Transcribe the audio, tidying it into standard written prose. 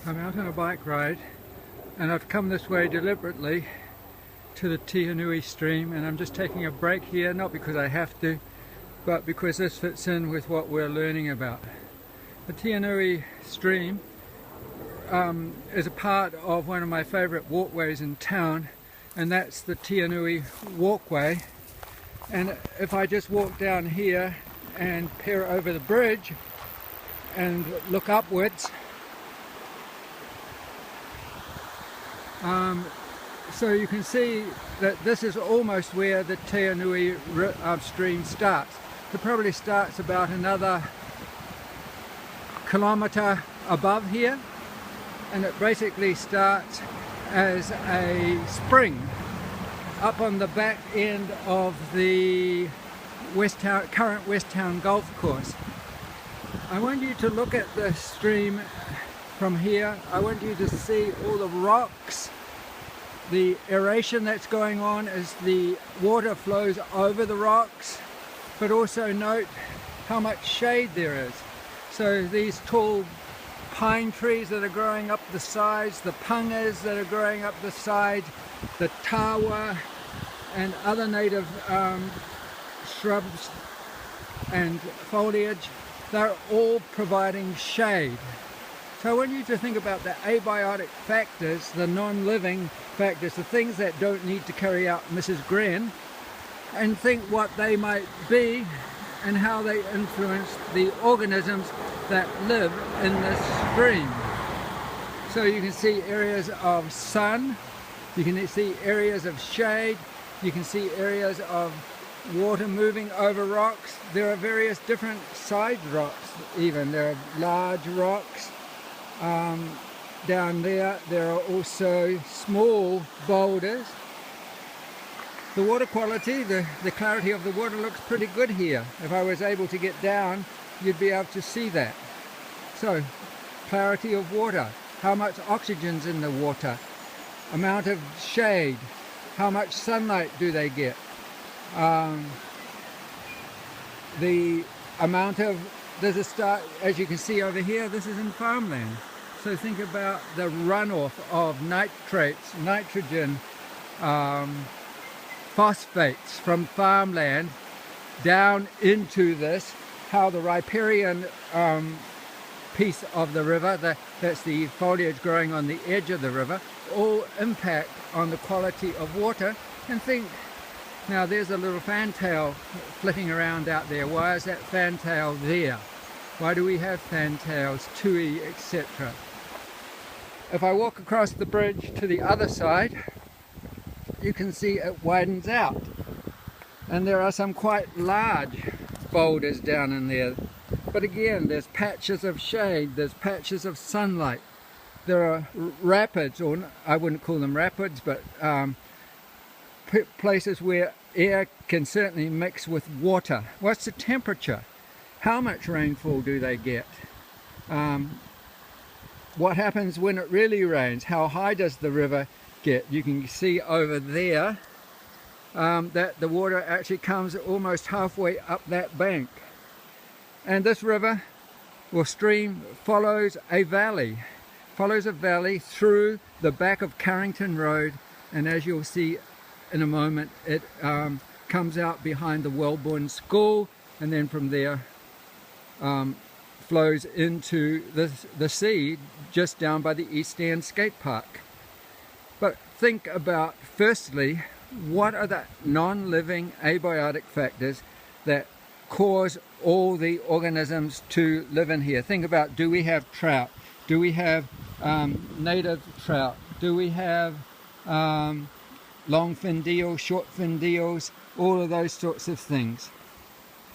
I'm out on a bike ride and I've come this way deliberately to the Henui stream, and I'm just taking a break here, not because I have to, but because this fits in with what we're learning about. The Henui stream is a part of one of my favorite walkways in town, and that's the Henui walkway. And if I just walk down here and peer over the bridge and look upwards, so you can see that this is almost where the Henui stream starts. It probably starts about another kilometre above here, and it basically starts as a spring up on the back end of the current West Town Golf Course. I want you to look at the stream from here. I want you to see all the rocks, the aeration that's going on as the water flows over the rocks, but also note how much shade there is. So these tall pine trees that are growing up the sides, the pungas that are growing up the sides, the tawa and other native shrubs and foliage, they're all providing shade. So I want you to think about the abiotic factors, the non-living factors, the things that don't need to carry out Mrs. Gren, and think what they might be and how they influence the organisms that live in this stream. So you can see areas of sun, you can see areas of shade, you can see areas of water moving over rocks. There are various different side rocks even. There are large rocks down there. There are also small boulders. The water quality, the clarity of the water looks pretty good here. If I was able to get down, you'd be able to see that. So, clarity of water, how much oxygen's in the water, amount of shade, how much sunlight do they get, the amount of, there's a start, as you can see over here, this is in farmland. So think about the runoff of nitrates, nitrogen, phosphates from farmland down into this, how the riparian piece of the river, that's the foliage growing on the edge of the river, all impact on the quality of water. And think, now there's a little fantail flitting around out there. Why is that fantail there? Why do we have fantails, tui, etc.? If I walk across the bridge to the other side, you can see it widens out. And there are some quite large boulders down in there. But again, there's patches of shade, there's patches of sunlight. There are rapids, or I wouldn't call them rapids, but places where air can certainly mix with water. What's the temperature? How much rainfall do they get? What happens when it really rains? How high does the river get? You can see over there that the water actually comes almost halfway up that bank. And this river or stream follows a valley through the back of Carrington Road, and as you'll see in a moment, it comes out behind the Wellborn School, and then from there flows into the sea just down by the East End skate park. But think about, firstly, what are the non-living abiotic factors that cause all the organisms to live in here? Think about, do we have trout? Do we have native trout? Do we have long fin deals, short fin deals? All of those sorts of things.